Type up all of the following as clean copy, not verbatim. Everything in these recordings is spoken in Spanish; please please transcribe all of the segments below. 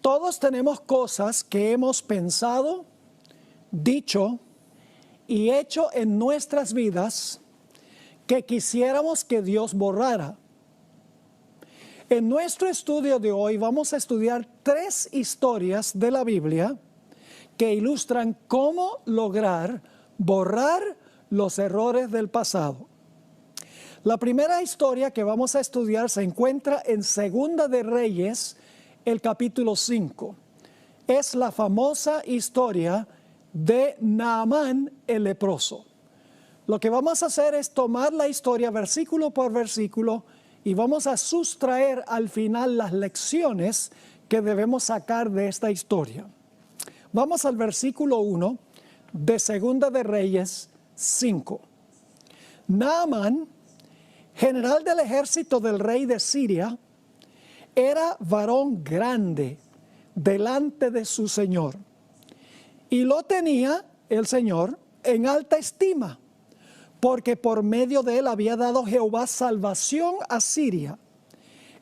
Todos tenemos cosas que hemos pensado, dicho y hecho en nuestras vidas que quisiéramos que Dios borrara. En nuestro estudio de hoy vamos a estudiar 3 historias de la Biblia que ilustran cómo lograr borrar los errores del pasado. La primera historia que vamos a estudiar se encuentra en Segunda de Reyes, el capítulo 5. Es la famosa historia de Naamán el leproso. Lo que vamos a hacer es tomar la historia versículo por versículo y vamos a sustraer al final las lecciones que debemos sacar de esta historia. Vamos al versículo 1 de Segunda de Reyes 5. Naamán, general del ejército del rey de Siria, era varón grande delante de su señor, y lo tenía el Señor en alta estima, porque por medio de él había dado Jehová salvación a Siria.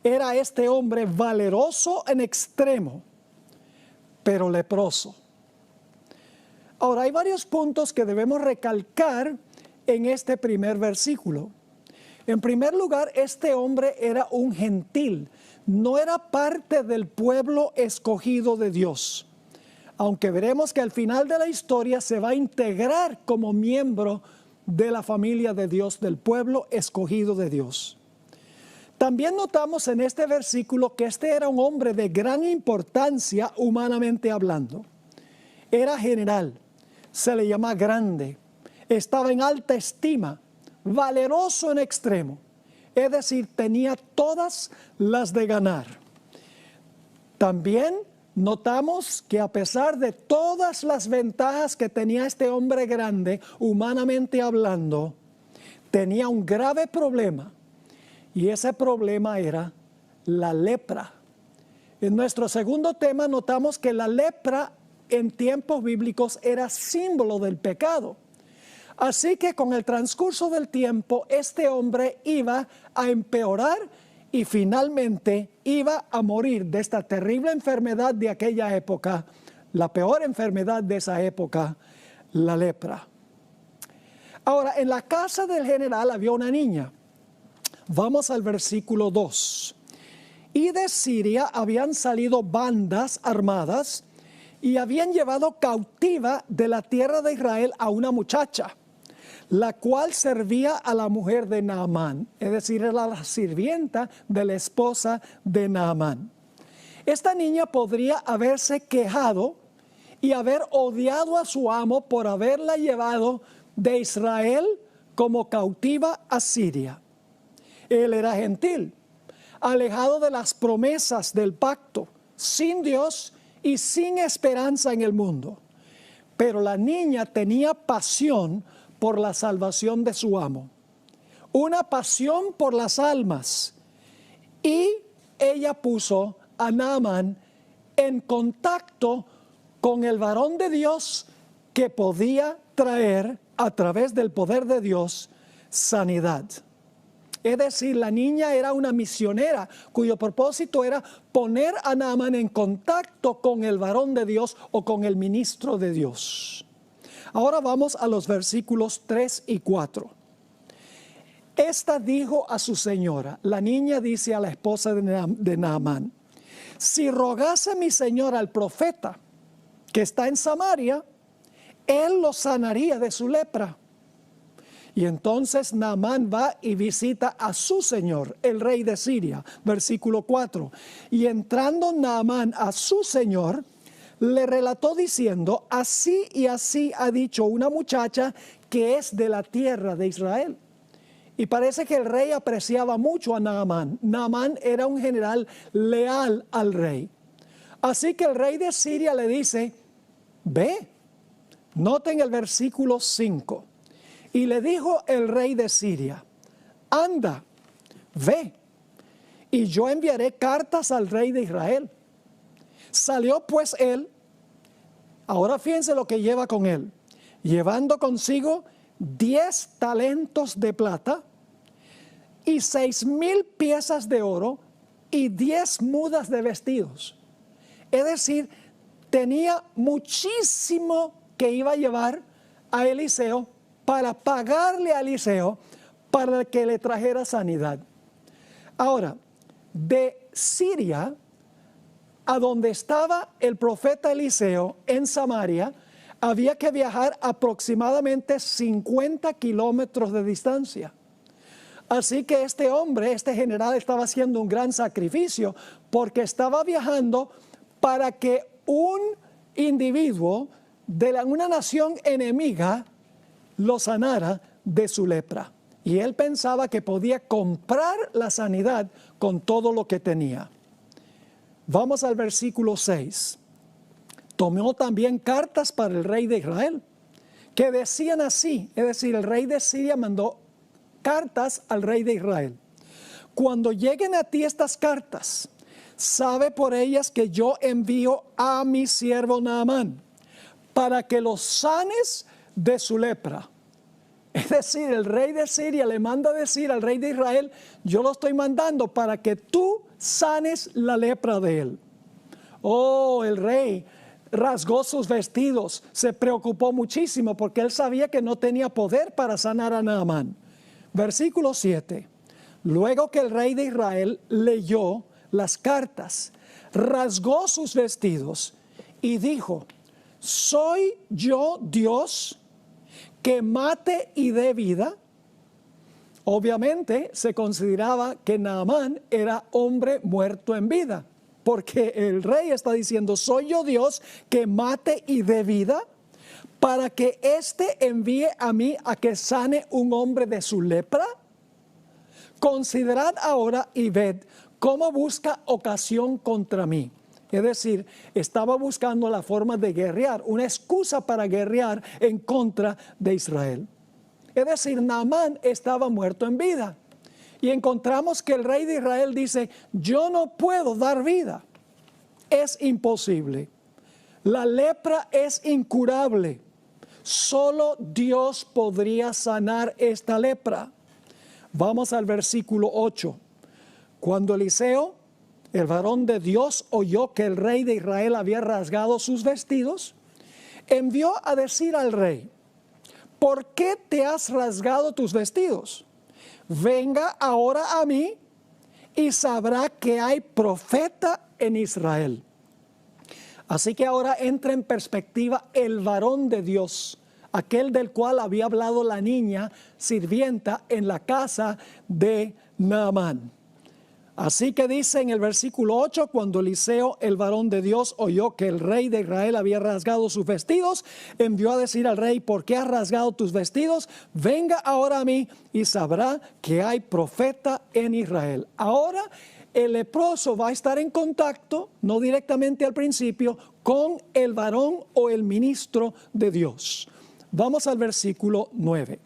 Era este hombre valeroso en extremo, pero leproso. Ahora, hay varios puntos que debemos recalcar en este primer versículo. En primer lugar, este hombre era un gentil, no era parte del pueblo escogido de Dios. Aunque veremos que al final de la historia se va a integrar como miembro de la familia de Dios, del pueblo escogido de Dios. También notamos en este versículo que este era un hombre de gran importancia humanamente hablando. Era general, se le llama grande, estaba en alta estima, valeroso en extremo, es decir, tenía todas las de ganar. También notamos que a pesar de todas las ventajas que tenía este hombre grande, humanamente hablando, tenía un grave problema, y ese problema era la lepra. En nuestro segundo tema notamos que la lepra en tiempos bíblicos era símbolo del pecado. Así que con el transcurso del tiempo, este hombre iba a empeorar y finalmente iba a morir de esta terrible enfermedad de aquella época, la peor enfermedad de esa época, la lepra. Ahora, en la casa del general había una niña. Vamos al versículo 2. Y de Siria habían salido bandas armadas y habían llevado cautiva de la tierra de Israel a una muchacha, la cual servía a la mujer de Naamán, es decir, era la sirvienta de la esposa de Naamán. Esta niña podría haberse quejado y haber odiado a su amo por haberla llevado de Israel como cautiva a Siria. Él era gentil, alejado de las promesas del pacto, sin Dios y sin esperanza en el mundo. Pero la niña tenía pasión por la salvación de su amo, una pasión por las almas, y ella puso a Naamán en contacto con el varón de Dios que podía traer a través del poder de Dios sanidad. Es decir, la niña era una misionera cuyo propósito era poner a Naamán en contacto con el varón de Dios o con el ministro de Dios. Ahora vamos a los versículos 3 y 4. Esta dijo a su señora, la niña dice a la esposa de Naamán: si rogase mi señora al profeta que está en Samaria, él lo sanaría de su lepra. Y entonces Naamán va y visita a su señor, el rey de Siria. Versículo 4. Y entrando Naamán a su señor, le relató diciendo: así y así ha dicho una muchacha que es de la tierra de Israel. Y parece que el rey apreciaba mucho a Naamán. Naamán era un general leal al rey. Así que el rey de Siria le dice: ve. Noten el versículo 5. Y le dijo el rey de Siria: anda, ve, y yo enviaré cartas al rey de Israel. Salió pues él, ahora fíjense lo que lleva con él, llevando consigo 10 talentos de plata y 6,000 piezas de oro y 10 mudas de vestidos. Es decir, tenía muchísimo que iba a llevar a Eliseo para pagarle a Eliseo para que le trajera sanidad. Ahora, de Siria a donde estaba el profeta Eliseo en Samaria, había que viajar aproximadamente 50 kilómetros de distancia. Así que este hombre, este general, estaba haciendo un gran sacrificio porque estaba viajando para que un individuo de una nación enemiga lo sanara de su lepra. Y él pensaba que podía comprar la sanidad con todo lo que tenía. Vamos al versículo 6. Tomó también cartas para el rey de Israel, que decían así, es decir, el rey de Siria mandó cartas al rey de Israel. Cuando lleguen a ti estas cartas, sabe por ellas que yo envío a mi siervo Naamán, para que los sanes de su lepra. Es decir, el rey de Siria le manda decir al rey de Israel, yo lo estoy mandando para que tú sanes la lepra de él. Oh, el rey rasgó sus vestidos, se preocupó muchísimo porque él sabía que no tenía poder para sanar a Naamán. Versículo 7. Luego que el rey de Israel leyó las cartas, rasgó sus vestidos y dijo, ¿soy yo Dios que mate y dé vida? Obviamente se consideraba que Naamán era hombre muerto en vida, porque el rey está diciendo, ¿soy yo Dios que mate y dé vida? Para que éste envíe a mí a que sane un hombre de su lepra. Considerad ahora y ved cómo busca ocasión contra mí. Es decir, estaba buscando la forma de guerrear, una excusa para guerrear en contra de Israel. Es decir, Naamán estaba muerto en vida. Y encontramos que el rey de Israel dice, yo no puedo dar vida. Es imposible. La lepra es incurable. Solo Dios podría sanar esta lepra. Vamos al versículo 8. Cuando Eliseo, el varón de Dios, oyó que el rey de Israel había rasgado sus vestidos, envió a decir al rey, ¿por qué te has rasgado tus vestidos? Venga ahora a mí y sabrá que hay profeta en Israel. Así que ahora entra en perspectiva el varón de Dios, aquel del cual había hablado la niña sirvienta en la casa de Naamán. Así que dice en el versículo 8, cuando Eliseo, el varón de Dios, oyó que el rey de Israel había rasgado sus vestidos, envió a decir al rey, ¿por qué has rasgado tus vestidos? Venga ahora a mí y sabrá que hay profeta en Israel. Ahora el leproso va a estar en contacto, no directamente al principio, con el varón o el ministro de Dios. Vamos al versículo 9.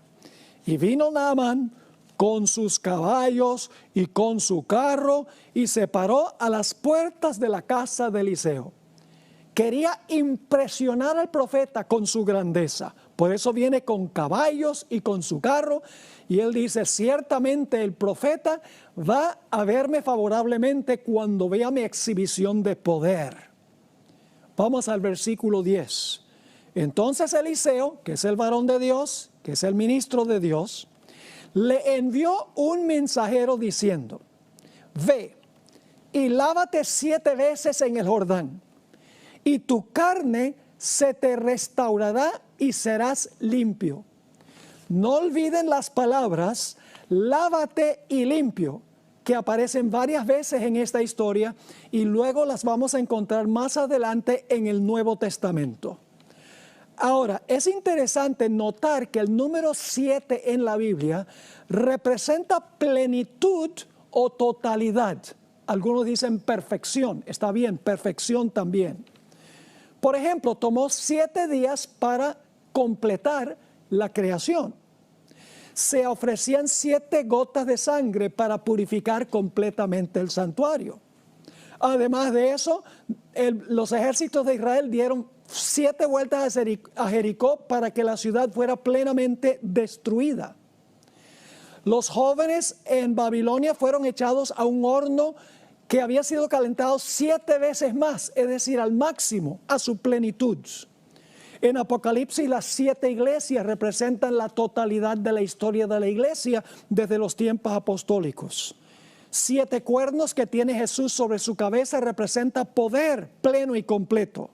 Y vino Naamán con sus caballos y con su carro, y se paró a las puertas de la casa de Eliseo. Quería impresionar al profeta con su grandeza. Por eso viene con caballos y con su carro. Y él dice, ciertamente el profeta va a verme favorablemente cuando vea mi exhibición de poder. Vamos al versículo 10. Entonces Eliseo, que es el varón de Dios, que es el ministro de Dios, le envió un mensajero diciendo, ve y lávate 7 veces en el Jordán, y tu carne se te restaurará y serás limpio. No olviden las palabras, lávate y limpio, que aparecen varias veces en esta historia y luego las vamos a encontrar más adelante en el Nuevo Testamento. Ahora, es interesante notar que el número 7 en la Biblia representa plenitud o totalidad. Algunos dicen perfección, está bien, perfección también. Por ejemplo, tomó 7 días para completar la creación. Se ofrecían 7 gotas de sangre para purificar completamente el santuario. Además de eso, los ejércitos de Israel dieron 7 vueltas a Jericó para que la ciudad fuera plenamente destruida. Los jóvenes en Babilonia fueron echados a un horno que había sido calentado 7 veces más, es decir, al máximo, a su plenitud. En Apocalipsis las 7 iglesias representan la totalidad de la historia de la iglesia desde los tiempos apostólicos. 7 cuernos que tiene Jesús sobre su cabeza representa poder pleno y completo.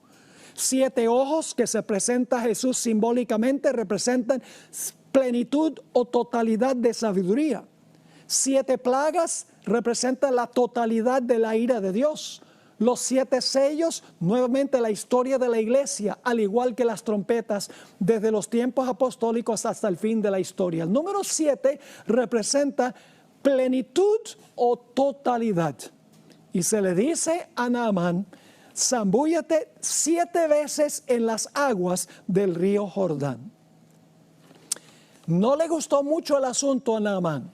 7 ojos que se presenta Jesús simbólicamente representan plenitud o totalidad de sabiduría. 7 plagas representan la totalidad de la ira de Dios. Los 7 sellos, nuevamente la historia de la iglesia, al igual que las trompetas, desde los tiempos apostólicos hasta el fin de la historia. El número 7 representa plenitud o totalidad. Y se le dice a Naamán: zambúllate 7 veces en las aguas del río Jordán. No le gustó mucho el asunto a Naamán.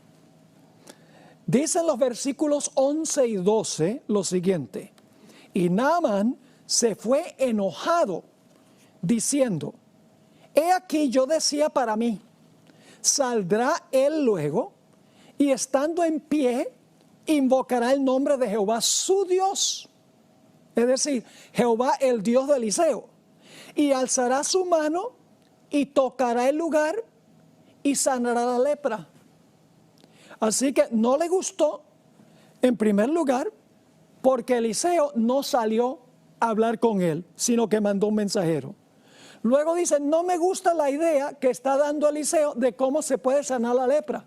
Dicen los versículos 11 y 12 lo siguiente: y Naamán se fue enojado, diciendo: he aquí yo decía para mí, saldrá él luego, y estando en pie, invocará el nombre de Jehová su Dios, es decir, Jehová el Dios de Eliseo, y alzará su mano y tocará el lugar y sanará la lepra. Así que no le gustó, en primer lugar, porque Eliseo no salió a hablar con él, sino que mandó un mensajero. Luego dice: no me gusta la idea que está dando Eliseo de cómo se puede sanar la lepra.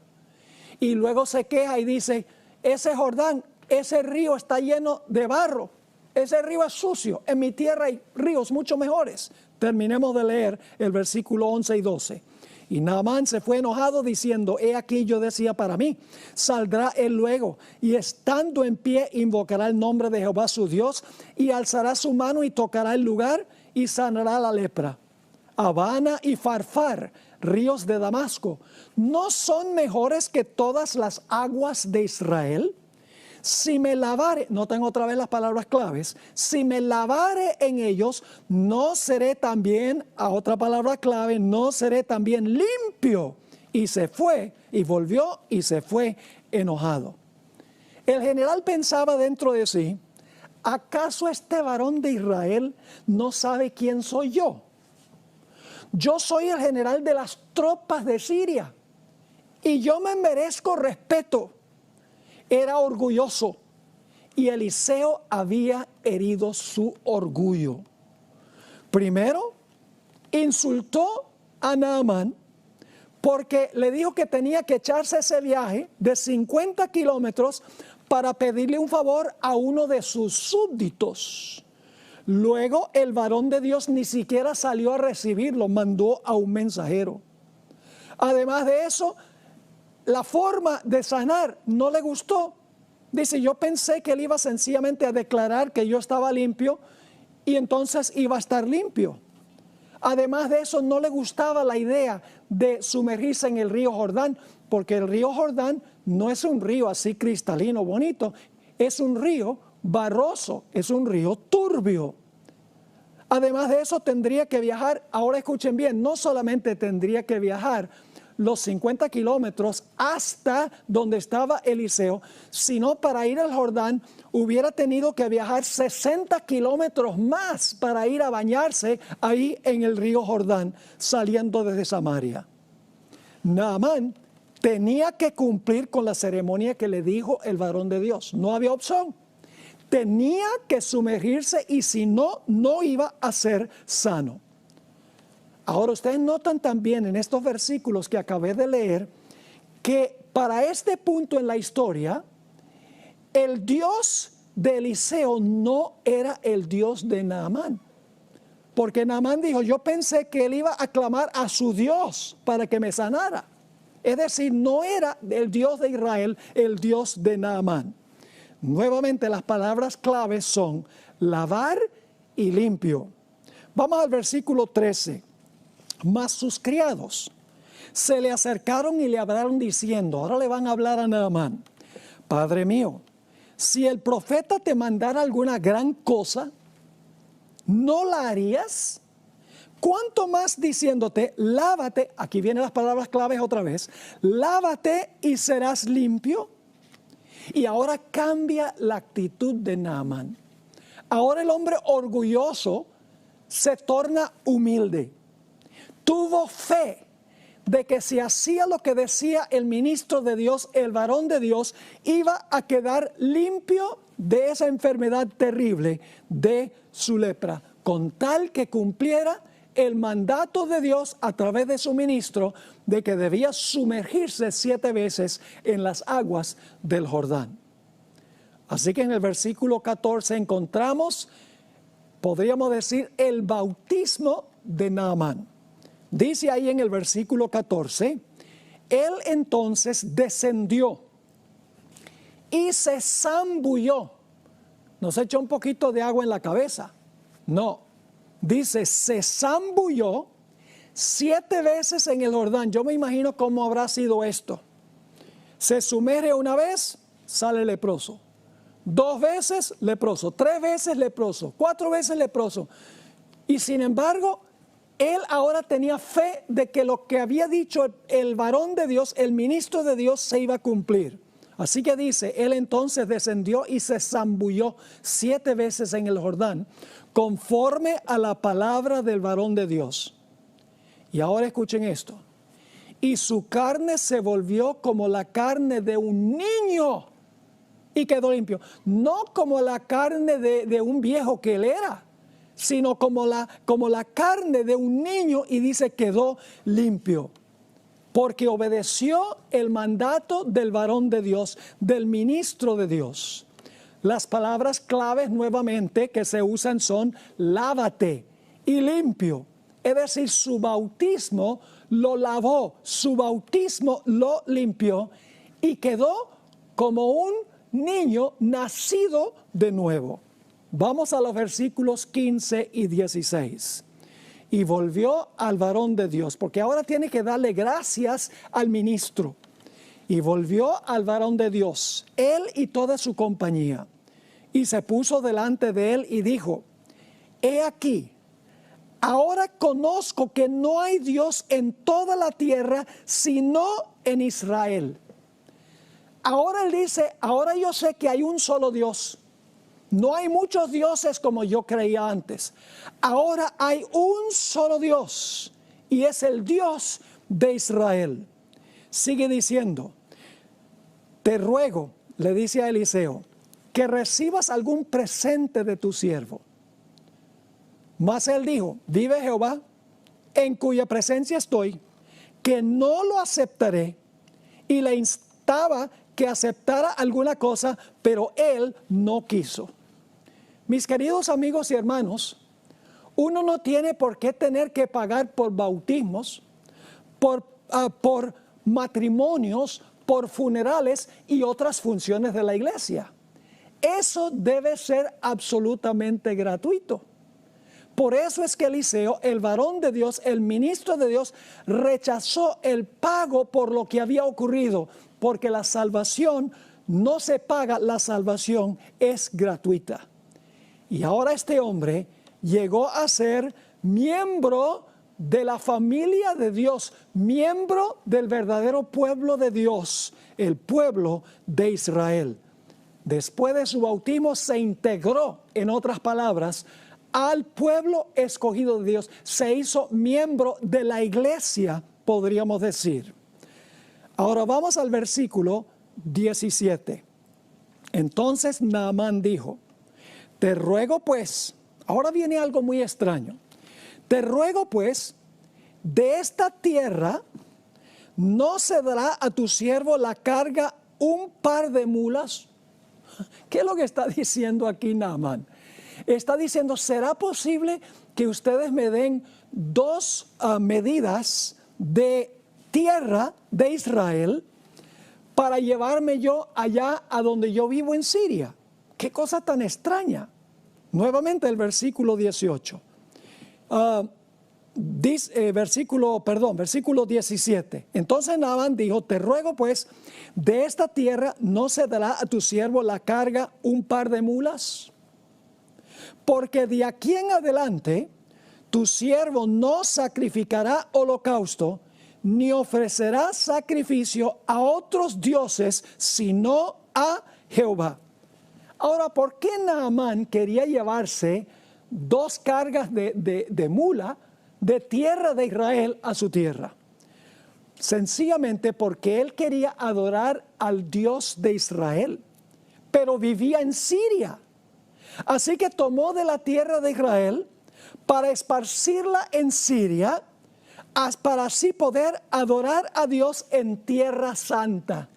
Y luego se queja y dice: ese Jordán, ese río está lleno de barro, ese río es sucio, en mi tierra hay ríos mucho mejores. Terminemos de leer el versículo 11 y 12. Y Naamán se fue enojado diciendo: he aquí yo decía para mí, saldrá él luego, y estando en pie invocará el nombre de Jehová su Dios, y alzará su mano y tocará el lugar y sanará la lepra. Habana y Farfar, ríos de Damasco, ¿no son mejores que todas las aguas de Israel? Si me lavare, noten otra vez las palabras claves, si me lavare en ellos, no seré también, a otra palabra clave, no seré también limpio. Y se fue, y volvió, y se fue enojado. El general pensaba dentro de sí: ¿acaso este varón de Israel no sabe quién soy yo? Yo soy el general de las tropas de Siria, y yo me merezco respeto. Era orgulloso, y Eliseo había herido su orgullo. Primero, insultó a Naamán porque le dijo que tenía que echarse ese viaje de 50 kilómetros para pedirle un favor a uno de sus súbditos. Luego el varón de Dios ni siquiera salió a recibirlo, mandó a un mensajero. Además de eso, la forma de sanar no le gustó. Dice: yo pensé que él iba sencillamente a declarar que yo estaba limpio y entonces iba a estar limpio. Además de eso, no le gustaba la idea de sumergirse en el río Jordán, porque el río Jordán no es un río así cristalino, bonito, es un río barroso, es un río turbio. Además de eso, tendría que viajar, ahora escuchen bien, no solamente tendría que viajar los 50 kilómetros hasta donde estaba Eliseo, sino para ir al Jordán hubiera tenido que viajar 60 kilómetros más para ir a bañarse ahí en el río Jordán, saliendo desde Samaria. Naamán tenía que cumplir con la ceremonia que le dijo el varón de Dios. No había opción. Tenía que sumergirse, y si no, no iba a ser sano. Ahora ustedes notan también en estos versículos que acabé de leer que para este punto en la historia, el Dios de Eliseo no era el Dios de Naamán. Porque Naamán dijo: yo pensé que él iba a clamar a su Dios para que me sanara. Es decir, no era el Dios de Israel el Dios de Naamán. Nuevamente las palabras claves son lavar y limpio. Vamos al versículo 13. Mas sus criados se le acercaron y le hablaron diciendo, ahora le van a hablar a Naamán: Padre mío, si el profeta te mandara alguna gran cosa, ¿no la harías? ¿Cuánto más diciéndote, lávate? Aquí vienen las palabras claves otra vez. Lávate y serás limpio. Y ahora cambia la actitud de Naamán. Ahora el hombre orgulloso se torna humilde. Tuvo fe de que si hacía lo que decía el ministro de Dios, el varón de Dios, iba a quedar limpio de esa enfermedad terrible de su lepra, con tal que cumpliera el mandato de Dios a través de su ministro de que debía sumergirse 7 veces en las aguas del Jordán. Así que en el versículo 14 encontramos, podríamos decir, el bautismo de Naamán. Dice ahí en el versículo 14, él entonces descendió y se zambulló. ¿No se echó un poquito de agua en la cabeza? No. Dice, se zambulló 7 veces en el Jordán. Yo me imagino cómo habrá sido esto. Se sumerge una vez, sale leproso. 2 veces, leproso. 3 veces, leproso. 4 veces, leproso. Y sin embargo, él ahora tenía fe de que lo que había dicho el varón de Dios, el ministro de Dios, se iba a cumplir. Así que dice, él entonces descendió y se zambulló 7 veces en el Jordán, conforme a la palabra del varón de Dios. Y ahora escuchen esto. Y su carne se volvió como la carne de un niño y quedó limpio. No como la carne de un viejo que él era, sino como la carne de un niño, y dice quedó limpio. Porque obedeció el mandato del varón de Dios, del ministro de Dios. Las palabras claves nuevamente que se usan son lávate y limpio. Es decir, su bautismo lo lavó, su bautismo lo limpió y quedó como un niño nacido de nuevo. Vamos a los versículos 15 y 16. Y volvió al varón de Dios, porque ahora tiene que darle gracias al ministro. Y volvió al varón de Dios, él y toda su compañía. Y se puso delante de él y dijo, he aquí, ahora conozco que no hay Dios en toda la tierra, sino en Israel. Ahora él dice, ahora yo sé que hay un solo Dios. No hay muchos dioses como yo creía antes. Ahora hay un solo Dios y es el Dios de Israel. Sigue diciendo, te ruego, le dice a Eliseo, que recibas algún presente de tu siervo. Mas él dijo, vive Jehová, en cuya presencia estoy, que no lo aceptaré. Y le instaba que aceptara alguna cosa, pero él no quiso. Mis queridos amigos y hermanos, uno no tiene por qué tener que pagar por bautismos, por matrimonios, por funerales y otras funciones de la iglesia. Eso debe ser absolutamente gratuito. Por eso es que Eliseo, el varón de Dios, el ministro de Dios, rechazó el pago por lo que había ocurrido, porque la salvación no se paga, la salvación es gratuita. Y ahora este hombre llegó a ser miembro de la familia de Dios, miembro del verdadero pueblo de Dios, el pueblo de Israel. Después de su bautismo se integró, en otras palabras, al pueblo escogido de Dios. Se hizo miembro de la iglesia, podríamos decir. Ahora vamos al versículo 17. Entonces Naamán dijo, te ruego pues, ahora viene algo muy extraño. Te ruego pues, de esta tierra no se dará a tu siervo la carga un par de mulas. ¿Qué es lo que está diciendo aquí Naamán? Está diciendo, ¿será posible que ustedes me den 2 medidas de tierra de Israel para llevarme yo allá a donde yo vivo en Siria? ¿Qué cosa tan extraña? Nuevamente el versículo 18. Versículo 17. Entonces Naamán dijo, te ruego pues, de esta tierra no se dará a tu siervo la carga un par de mulas, porque de aquí en adelante tu siervo no sacrificará holocausto, ni ofrecerá sacrificio a otros dioses, sino a Jehová. Ahora, ¿por qué Naamán quería llevarse 2 cargas de mula de tierra de Israel a su tierra? Sencillamente porque él quería adorar al Dios de Israel, pero vivía en Siria. Así que tomó de la tierra de Israel para esparcirla en Siria, para así poder adorar a Dios en tierra santa.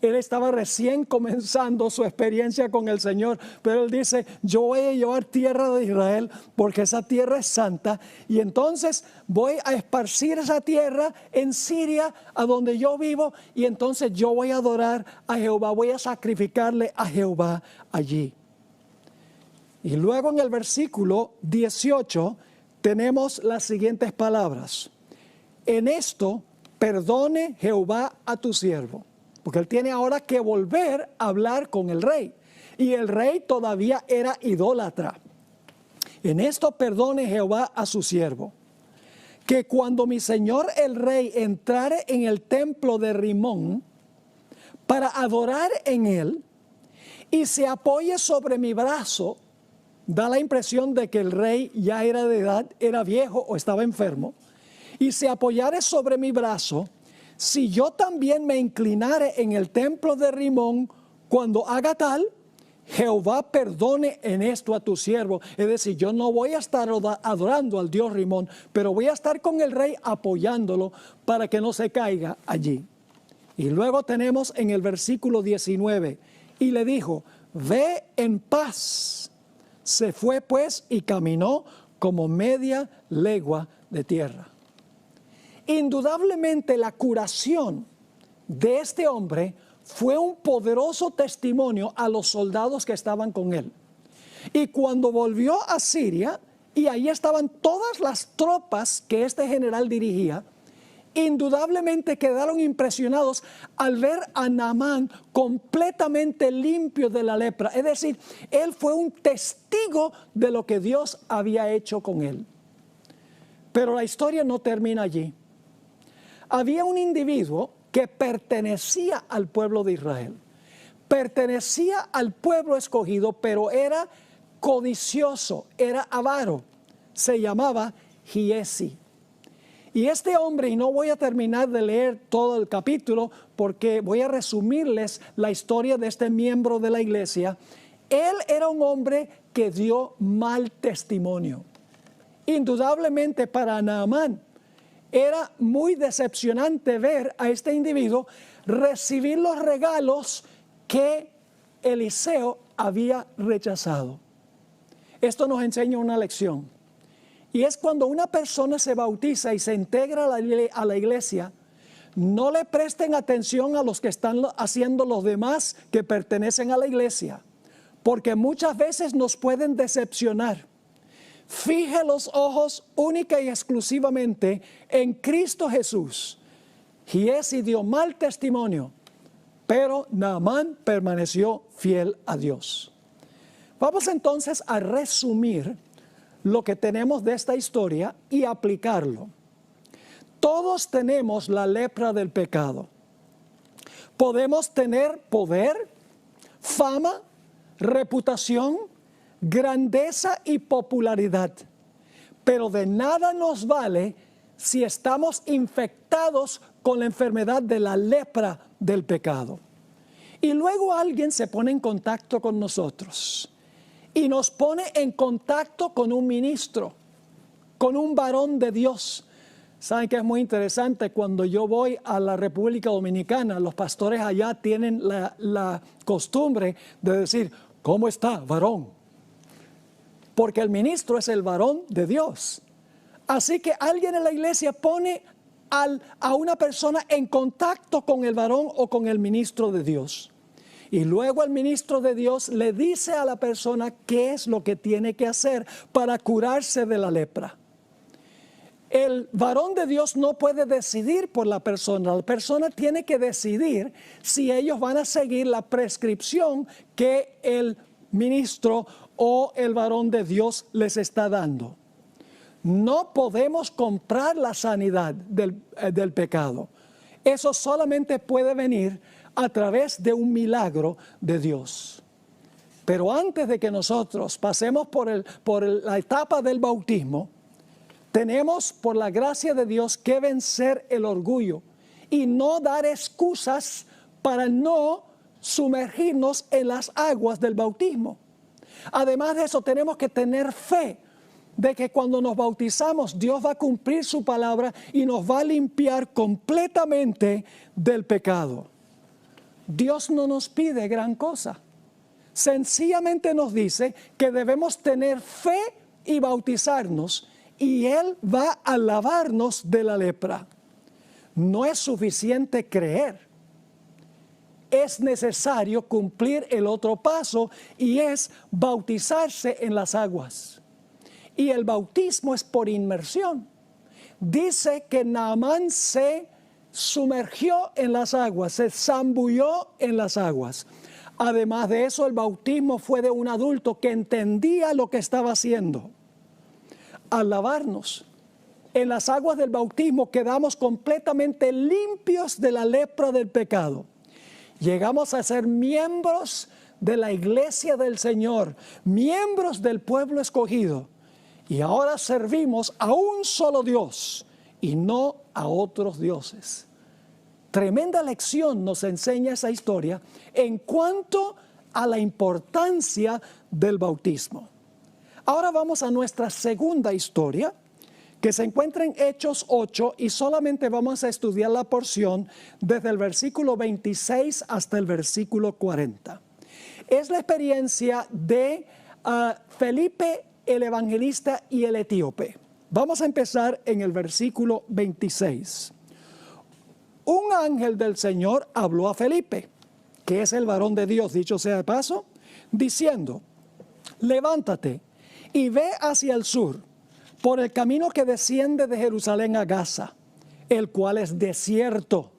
Él estaba recién comenzando su experiencia con el Señor, pero él dice, yo voy a llevar tierra de Israel porque esa tierra es santa, y entonces voy a esparcir esa tierra en Siria, a donde yo vivo, y entonces yo voy a adorar a Jehová, voy a sacrificarle a Jehová allí. Y luego en el versículo 18 tenemos las siguientes palabras: en esto perdone Jehová a tu siervo. Porque él tiene ahora que volver a hablar con el rey. Y el rey todavía era idólatra. En esto perdone Jehová a su siervo, que cuando mi señor el rey entrare en el templo de Rimón para adorar en él y se apoye sobre mi brazo, da la impresión de que el rey ya era de edad, era viejo o estaba enfermo, y se apoyare sobre mi brazo, si yo también me inclinare en el templo de Rimón, cuando haga tal, Jehová perdone en esto a tu siervo. Es decir, yo no voy a estar adorando al Dios Rimón, pero voy a estar con el rey apoyándolo para que no se caiga allí. Y luego tenemos en el versículo 19, y le dijo, ve en paz. Se fue pues y caminó como media legua de tierra. Indudablemente la curación de este hombre fue un poderoso testimonio a los soldados que estaban con él. Y cuando volvió a Siria, y ahí estaban todas las tropas que este general dirigía, indudablemente quedaron impresionados al ver a Naamán completamente limpio de la lepra. Es decir, él fue un testigo de lo que Dios había hecho con él. Pero la historia no termina allí. Había un individuo que pertenecía al pueblo de Israel, pertenecía al pueblo escogido, pero era codicioso, era avaro, se llamaba Giezi. Y este hombre, y no voy a terminar de leer todo el capítulo porque voy a resumirles la historia de este miembro de la iglesia, él era un hombre que dio mal testimonio. Indudablemente para Naamán era muy decepcionante ver a este individuo recibir los regalos que Eliseo había rechazado. Esto nos enseña una lección. Y es cuando una persona se bautiza y se integra a la iglesia, no le presten atención a los que están haciendo los demás que pertenecen a la iglesia, porque muchas veces nos pueden decepcionar. Fije los ojos única y exclusivamente en Cristo Jesús. Giezi dio mal testimonio, pero Naamán permaneció fiel a Dios. Vamos entonces a resumir lo que tenemos de esta historia y aplicarlo. Todos tenemos la lepra del pecado. Podemos tener poder, fama, reputación, grandeza y popularidad, pero de nada nos vale si estamos infectados con la enfermedad de la lepra del pecado. Y luego alguien se pone en contacto con nosotros y nos pone en contacto con un ministro, con un varón de Dios. Saben que es muy interesante, cuando yo voy a la República Dominicana, los pastores allá tienen la costumbre de decir, ¿cómo está, varón? Porque el ministro es el varón de Dios. Así que alguien en la iglesia pone a una persona en contacto con el varón o con el ministro de Dios. Y luego el ministro de Dios le dice a la persona qué es lo que tiene que hacer para curarse de la lepra. El varón de Dios no puede decidir por la persona tiene que decidir si ellos van a seguir la prescripción que el ministro o el varón de Dios les está dando. No podemos comprar la sanidad del pecado. Eso solamente puede venir a través de un milagro de Dios. Pero antes de que nosotros pasemos por la etapa del bautismo, tenemos, por la gracia de Dios, que vencer el orgullo y no dar excusas para no sumergirnos en las aguas del bautismo. Además de eso, tenemos que tener fe de que cuando nos bautizamos, Dios va a cumplir su palabra y nos va a limpiar completamente del pecado. Dios no nos pide gran cosa. Sencillamente nos dice que debemos tener fe y bautizarnos, y Él va a lavarnos de la lepra. No es suficiente creer. Es necesario cumplir el otro paso, y es bautizarse en las aguas. Y el bautismo es por inmersión. Dice que Naamán se sumergió en las aguas, se zambulló en las aguas. Además de eso, el bautismo fue de un adulto que entendía lo que estaba haciendo. Al lavarnos en las aguas del bautismo, quedamos completamente limpios de la lepra del pecado. Llegamos a ser miembros de la iglesia del Señor, miembros del pueblo escogido. Y ahora servimos a un solo Dios y no a otros dioses. Tremenda lección nos enseña esa historia en cuanto a la importancia del bautismo. Ahora vamos a nuestra segunda historia, que se encuentra en Hechos 8, y solamente vamos a estudiar la porción desde el versículo 26 hasta el versículo 40. Es la experiencia de Felipe el evangelista y el etíope. Vamos a empezar en el versículo 26. Un ángel del Señor habló a Felipe, que es el varón de Dios, dicho sea de paso, diciendo: levántate y ve hacia el sur, por el camino que desciende de Jerusalén a Gaza, el cual es desierto.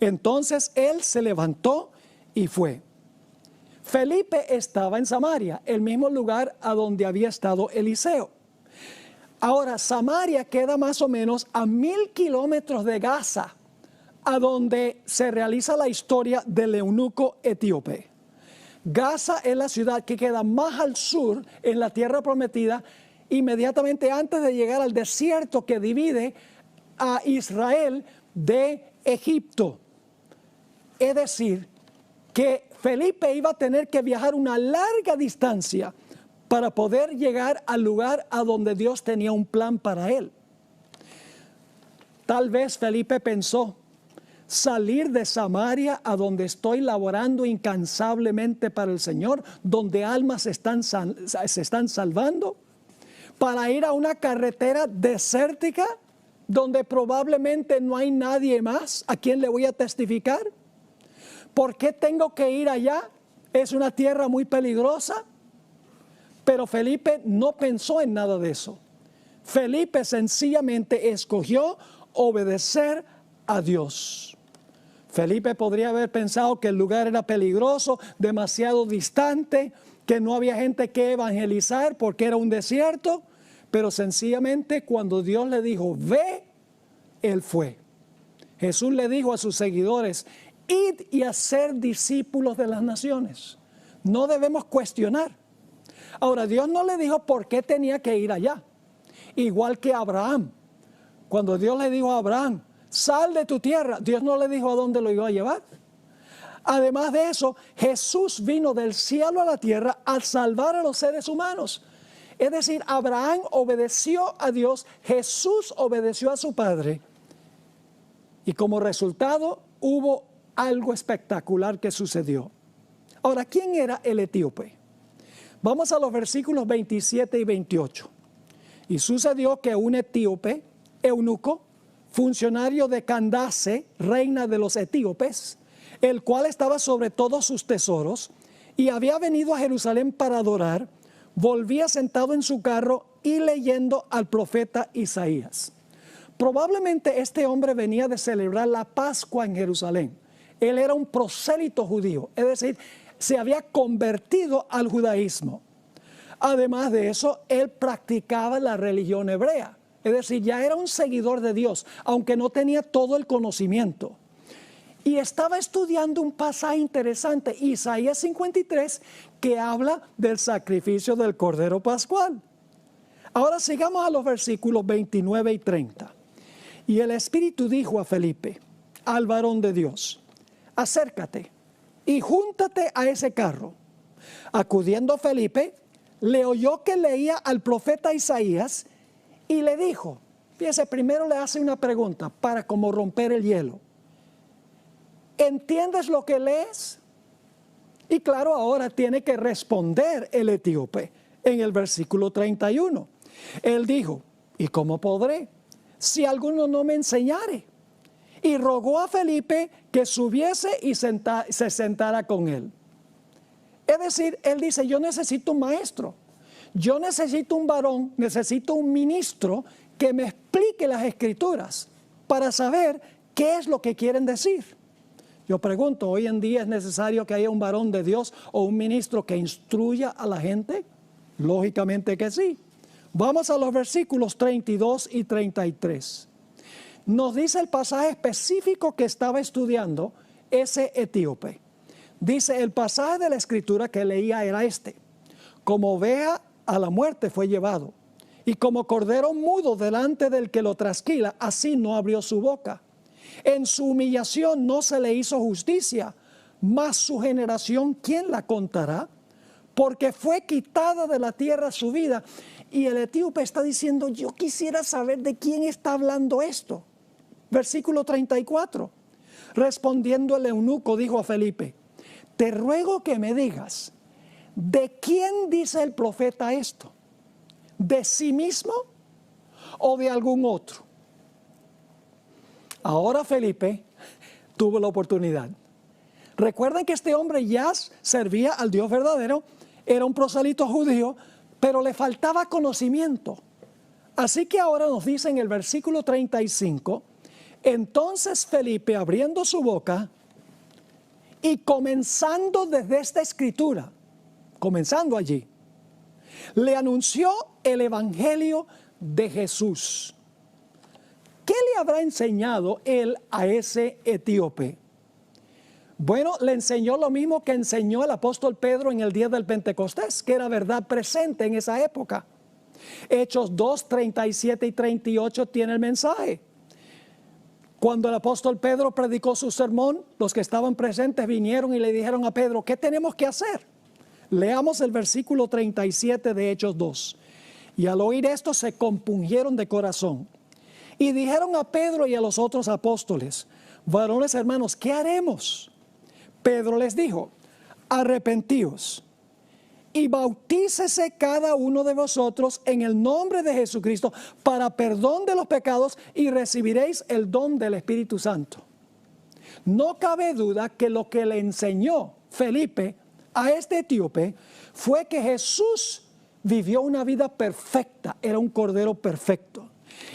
Entonces él se levantó y fue. Felipe estaba en Samaria, el mismo lugar a donde había estado Eliseo. Ahora, Samaria queda más o menos a 1000 kilómetros de Gaza, a donde se realiza la historia del eunuco etíope. Gaza es la ciudad que queda más al sur en la tierra prometida, inmediatamente antes de llegar al desierto que divide a Israel de Egipto. Es decir, que Felipe iba a tener que viajar una larga distancia para poder llegar al lugar a donde Dios tenía un plan para él. Tal vez Felipe pensó: salir de Samaria, a donde estoy laborando incansablemente para el Señor, donde almas se están salvando, para ir a una carretera desértica, donde probablemente no hay nadie más a quien le voy a testificar. ¿Por qué tengo que ir allá? Es una tierra muy peligrosa. Pero Felipe no pensó en nada de eso. Felipe sencillamente escogió obedecer a Dios. Felipe podría haber pensado que el lugar era peligroso, demasiado distante, que no había gente que evangelizar porque era un desierto, pero sencillamente cuando Dios le dijo: ve, él fue. Jesús le dijo a sus seguidores: id y hacer discípulos de las naciones. No debemos cuestionar. Ahora, Dios no le dijo por qué tenía que ir allá. Igual que Abraham. Cuando Dios le dijo a Abraham: sal de tu tierra, Dios no le dijo a dónde lo iba a llevar. Además de eso, Jesús vino del cielo a la tierra a salvar a los seres humanos. Es decir, Abraham obedeció a Dios, Jesús obedeció a su Padre. Y como resultado, hubo algo espectacular que sucedió. Ahora, ¿quién era el etíope? Vamos a los versículos 27 y 28. Y sucedió que un etíope, eunuco, funcionario de Candace, reina de los etíopes, el cual estaba sobre todos sus tesoros, y había venido a Jerusalén para adorar, volvía sentado en su carro y leyendo al profeta Isaías. Probablemente este hombre venía de celebrar la Pascua en Jerusalén. Él era un prosélito judío, es decir, se había convertido al judaísmo. Además de eso, él practicaba la religión hebrea. Es decir, ya era un seguidor de Dios, aunque no tenía todo el conocimiento. y estaba estudiando un pasaje interesante, Isaías 53, que habla del sacrificio del Cordero Pascual. Ahora sigamos a los versículos 29 y 30. Y el Espíritu dijo a Felipe, al varón de Dios, acércate y júntate a ese carro. Acudiendo Felipe, le oyó que leía al profeta Isaías y le dijo, fíjese, primero le hace una pregunta para como romper el hielo. ¿Entiendes lo que lees? Y claro, ahora tiene que responder el etíope en el versículo 31. Él dijo, ¿y cómo podré si alguno no me enseñare? Y rogó a Felipe que subiese y se sentara con él. Es decir, él dice, yo necesito un maestro, yo necesito un varón, necesito un ministro que me explique las escrituras para saber qué es lo que quieren decir. Yo pregunto, ¿hoy en día es necesario que haya un varón de Dios o un ministro que instruya a la gente? Lógicamente que sí. Vamos a los versículos 32 y 33. Nos dice el pasaje específico que estaba estudiando ese etíope. Dice, el pasaje de la escritura que leía era este. Como oveja a la muerte fue llevado, y como cordero mudo delante del que lo trasquila, así no abrió su boca. En su humillación no se le hizo justicia, mas su generación, ¿quién la contará? Porque fue quitada de la tierra su vida. Y el etíope está diciendo, yo quisiera saber de quién está hablando esto. Versículo 34. Respondiendo el eunuco dijo a Felipe, te ruego que me digas, ¿de quién dice el profeta esto? ¿De sí mismo o de algún otro? Ahora Felipe tuvo la oportunidad. Recuerden que este hombre ya servía al Dios verdadero, era un prosélito judío, pero le faltaba conocimiento. Así que ahora nos dice en el versículo 35, entonces Felipe abriendo su boca y comenzando desde esta escritura, comenzando allí, le anunció el evangelio de Jesús. ¿Qué le habrá enseñado él a ese etíope? Bueno, le enseñó lo mismo que enseñó el apóstol Pedro en el día del Pentecostés, que era verdad presente en esa época. Hechos 2, 37 y 38 tiene el mensaje. Cuando el apóstol Pedro predicó su sermón, los que estaban presentes vinieron y le dijeron a Pedro, ¿qué tenemos que hacer? Leamos el versículo 37 de Hechos 2. Y al oír esto se compungieron de corazón. Y dijeron a Pedro y a los otros apóstoles, varones hermanos, ¿qué haremos? Pedro les dijo, arrepentíos y bautícese cada uno de vosotros en el nombre de Jesucristo para perdón de los pecados y recibiréis el don del Espíritu Santo. No cabe duda que lo que le enseñó Felipe a este etíope fue que Jesús vivió una vida perfecta, era un cordero perfecto.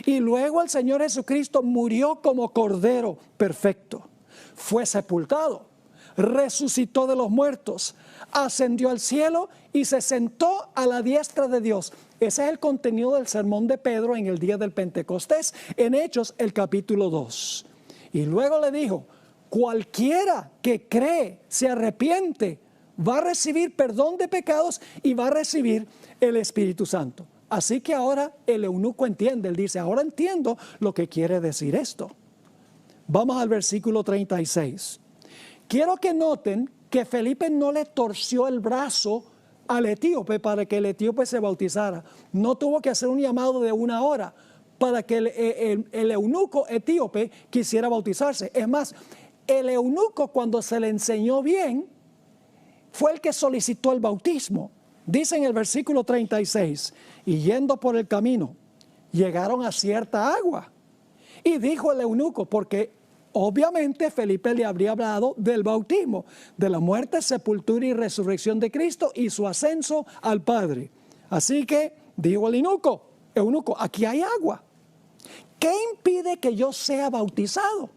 Y luego el Señor Jesucristo murió como cordero perfecto. Fue sepultado, resucitó de los muertos, ascendió al cielo y se sentó a la diestra de Dios. Ese es el contenido del sermón de Pedro en el día del Pentecostés, en Hechos el capítulo 2. Y luego le dijo, cualquiera que cree, se arrepiente, va a recibir perdón de pecados y va a recibir el Espíritu Santo. Así que ahora el eunuco entiende, él dice, ahora entiendo lo que quiere decir esto. Vamos al versículo 36. Quiero que noten que Felipe no le torció el brazo al etíope para que el etíope se bautizara. No tuvo que hacer un llamado de 1 hora para que el eunuco etíope quisiera bautizarse. Es más, el eunuco cuando se le enseñó bien, fue el que solicitó el bautismo. Dice en el versículo 36, y yendo por el camino, llegaron a cierta agua. Y dijo el eunuco, porque obviamente Felipe le habría hablado del bautismo, de la muerte, sepultura y resurrección de Cristo y su ascenso al Padre. Así que dijo el eunuco, aquí hay agua. ¿Qué impide que yo sea bautizado?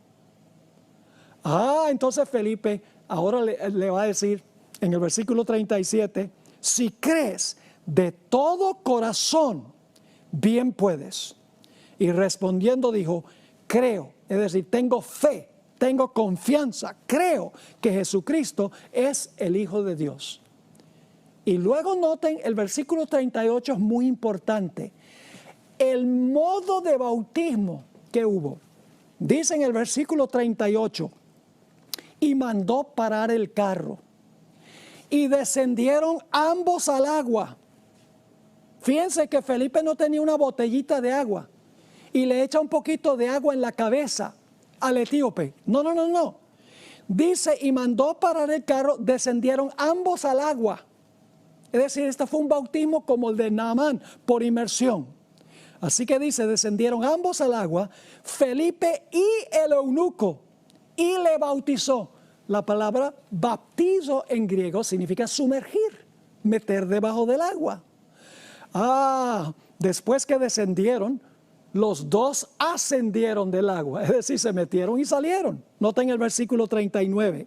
Entonces Felipe ahora le va a decir en el versículo 37, si crees de todo corazón, bien puedes. Y respondiendo dijo, creo, es decir, tengo fe tengo confianza, creo que Jesucristo es el Hijo de Dios. Y luego noten, el versículo 38 es muy importante. El modo de bautismo que hubo. Dice en el versículo 38, y mandó parar el carro. Y descendieron ambos al agua. Fíjense que Felipe no tenía una botellita de agua y le echa un poquito de agua en la cabeza al etíope. No. Dice, y mandó parar el carro, descendieron ambos al agua. Es decir, este fue un bautismo como el de Naamán, por inmersión. Así que dice, descendieron ambos al agua, Felipe y el eunuco, y le bautizó. La palabra bautizo en griego significa sumergir, meter debajo del agua. Después que descendieron, los dos ascendieron del agua, es decir, se metieron y salieron. Noten el versículo 39.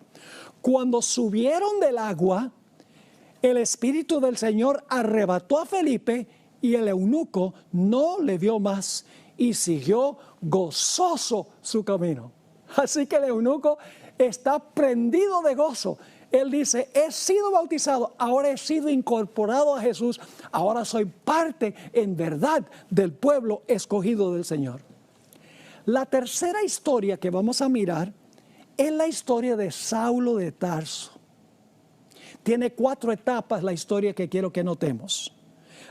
Cuando subieron del agua, el Espíritu del Señor arrebató a Felipe y el eunuco no le vio más y siguió gozoso su camino. Así que el eunuco está prendido de gozo. Él dice, he sido bautizado, ahora he sido incorporado a Jesús, ahora soy parte en verdad del pueblo escogido del Señor. La tercera historia que vamos a mirar es la historia de Saulo de Tarso. Tiene 4 etapas la historia que quiero que notemos.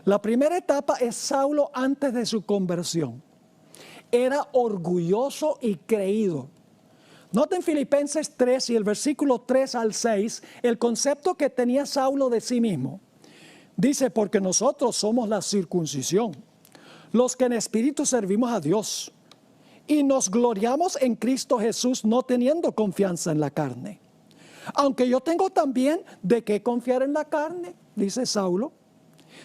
La primera etapa es Saulo antes de su conversión. Era orgulloso y creído. Noten Filipenses 3 y el versículo 3 al 6, el concepto que tenía Saulo de sí mismo. Dice, porque nosotros somos la circuncisión, los que en espíritu servimos a Dios, y nos gloriamos en Cristo Jesús, no teniendo confianza en la carne. Aunque yo tengo también de qué confiar en la carne, dice Saulo.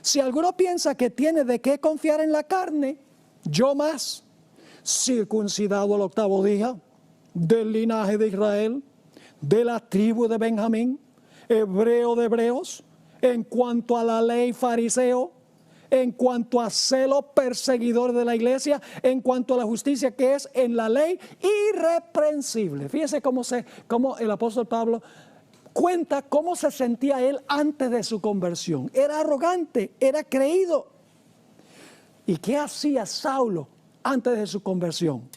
Si alguno piensa que tiene de qué confiar en la carne, yo más, circuncidado al 8º día, del linaje de Israel, de la tribu de Benjamín, hebreo de hebreos, en cuanto a la ley fariseo, en cuanto a celo perseguidor de la iglesia, en cuanto a la justicia que es en la ley irreprensible. Fíjese cómo el apóstol Pablo cuenta cómo se sentía él antes de su conversión. Era arrogante, era creído. ¿Y qué hacía Saulo antes de su conversión?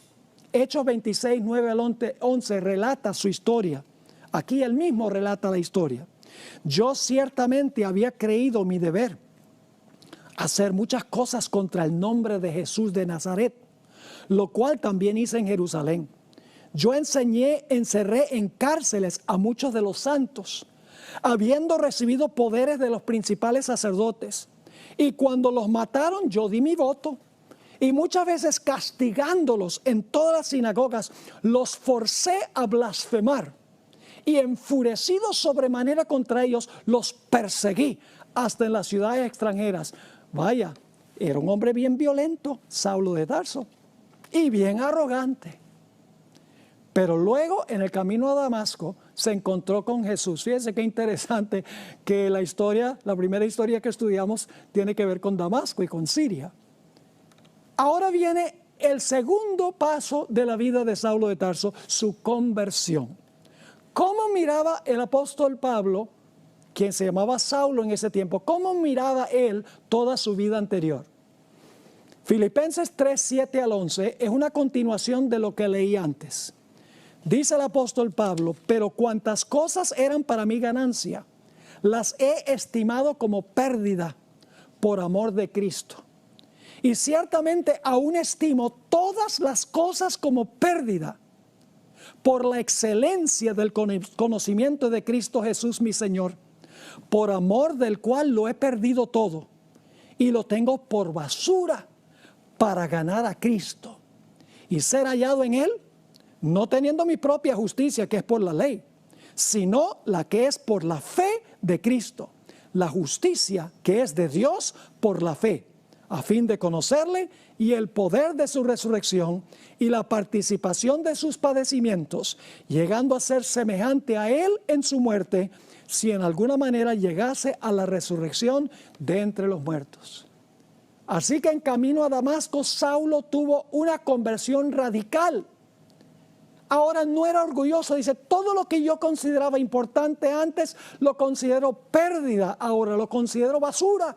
Hechos 26, 9 al 11 relata su historia. Aquí él mismo relata la historia. Yo ciertamente había creído mi deber hacer muchas cosas contra el nombre de Jesús de Nazaret, lo cual también hice en Jerusalén. Yo encerré en cárceles a muchos de los santos, habiendo recibido poderes de los principales sacerdotes. Y cuando los mataron, yo di mi voto. Y muchas veces castigándolos en todas las sinagogas, los forcé a blasfemar. Y enfurecido sobremanera contra ellos, los perseguí hasta en las ciudades extranjeras. Vaya, era un hombre bien violento, Saulo de Tarso, y bien arrogante. Pero luego en el camino a Damasco se encontró con Jesús. Fíjense qué interesante que la primera historia que estudiamos tiene que ver con Damasco y con Siria. Ahora viene el segundo paso de la vida de Saulo de Tarso, su conversión. ¿Cómo miraba el apóstol Pablo, quien se llamaba Saulo en ese tiempo, cómo miraba él toda su vida anterior? Filipenses 3, 7 al 11 es una continuación de lo que leí antes. Dice el apóstol Pablo, pero cuantas cosas eran para mí ganancia, las he estimado como pérdida por amor de Cristo. Y ciertamente aún estimo todas las cosas como pérdida por la excelencia del conocimiento de Cristo Jesús mi Señor, por amor del cual lo he perdido todo y lo tengo por basura para ganar a Cristo y ser hallado en Él, no teniendo mi propia justicia que es por la ley, sino la que es por la fe de Cristo, la justicia que es de Dios por la fe, a fin de conocerle y el poder de su resurrección y la participación de sus padecimientos, llegando a ser semejante a él en su muerte, si en alguna manera llegase a la resurrección de entre los muertos. Así que en camino a Damasco, Saulo tuvo una conversión radical. Ahora no era orgulloso, dice, todo lo que yo consideraba importante antes, lo considero pérdida, ahora lo considero basura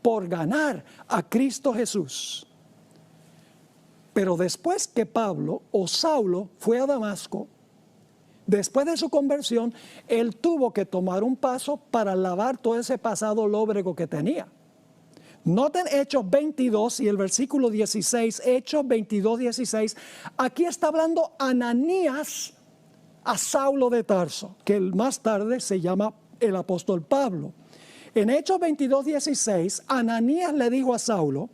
por ganar a Cristo Jesús. Pero después que Pablo o Saulo fue a Damasco, después de su conversión, él tuvo que tomar un paso para lavar todo ese pasado lóbrego que tenía. Noten Hechos 22 y el versículo 16, Hechos 22, 16. Aquí está hablando Ananías a Saulo de Tarso, que más tarde se llama el apóstol Pablo. En Hechos 22, 16, Ananías le dijo a Saulo,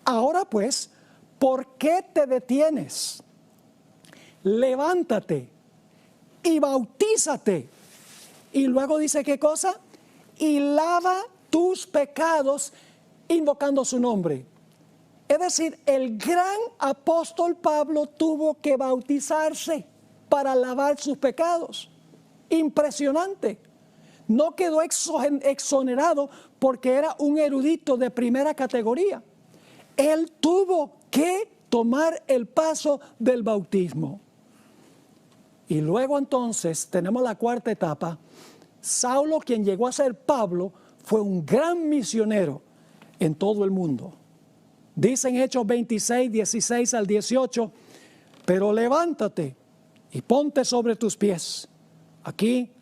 ahora pues, ¿por qué te detienes? Levántate y bautízate. Y luego dice, ¿qué cosa? Y lava tus pecados invocando su nombre. Es decir, el gran apóstol Pablo tuvo que bautizarse para lavar sus pecados. Impresionante. No quedó exonerado porque era un erudito de primera categoría. Él tuvo que tomar el paso del bautismo. Y luego entonces tenemos la cuarta etapa. Saulo, quien llegó a ser Pablo, fue un gran misionero en todo el mundo. Dice en Hechos 26, 16 al 18, pero levántate y ponte sobre tus pies. Aquí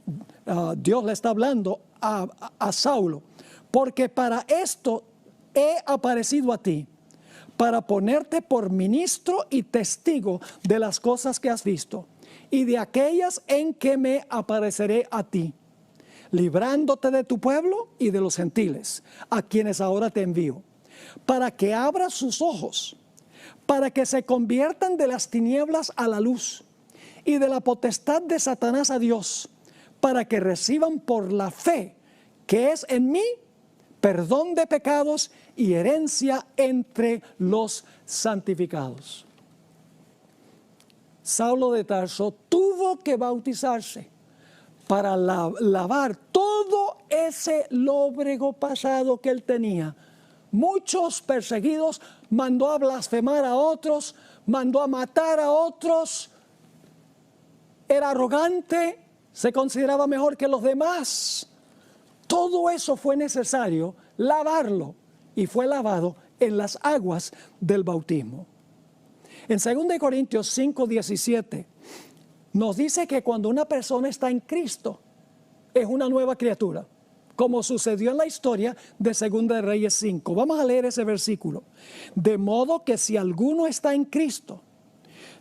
Dios le está hablando a Saulo, porque para esto he aparecido a ti, para ponerte por ministro y testigo de las cosas que has visto y de aquellas en que me apareceré a ti, librándote de tu pueblo y de los gentiles, a quienes ahora te envío, para que abras sus ojos, para que se conviertan de las tinieblas a la luz y de la potestad de Satanás a Dios, para que reciban por la fe que es en mí perdón de pecados y herencia entre los santificados. Saulo de Tarso tuvo que bautizarse para lavar todo ese lóbrego pasado que él tenía. Muchos perseguidos, mandó a blasfemar a otros, mandó a matar a otros, era arrogante, se consideraba mejor que los demás. Todo eso fue necesario lavarlo y fue lavado en las aguas del bautismo. En 2 Corintios 5, 17 nos dice que cuando una persona está en Cristo es una nueva criatura, como sucedió en la historia de 2 Reyes 5. Vamos a leer ese versículo. De modo que si alguno está en Cristo,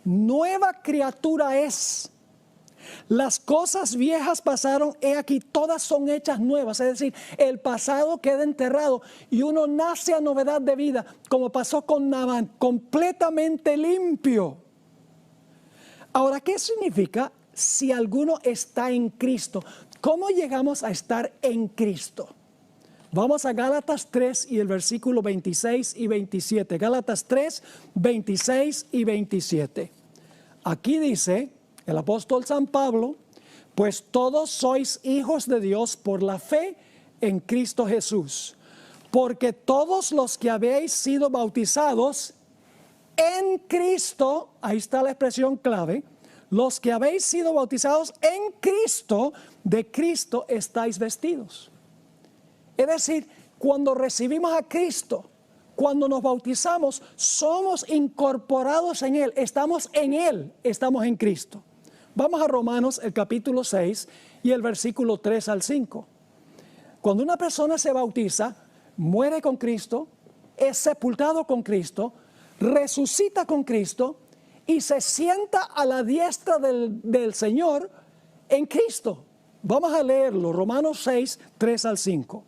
nueva criatura es. Las cosas viejas pasaron, he aquí, todas son hechas nuevas. Es decir, el pasado queda enterrado y uno nace a novedad de vida, como pasó con Naamán, completamente limpio. Ahora, ¿qué significa si alguno está en Cristo? ¿Cómo llegamos a estar en Cristo? Vamos a Gálatas 3 y el versículo 26 y 27. Gálatas 3, 26 y 27. Aquí dice el apóstol San Pablo, pues todos sois hijos de Dios por la fe en Cristo Jesús, porque todos los que habéis sido bautizados en Cristo, ahí está la expresión clave, los que habéis sido bautizados en Cristo, de Cristo estáis vestidos. Es decir, cuando recibimos a Cristo, cuando nos bautizamos, somos incorporados en Él, estamos en Cristo. Vamos a Romanos, el capítulo 6 y el versículo 3 al 5. Cuando una persona se bautiza, muere con Cristo, es sepultado con Cristo, resucita con Cristo y se sienta a la diestra del Señor en Cristo. Vamos a leerlo, Romanos 6, 3 al 5.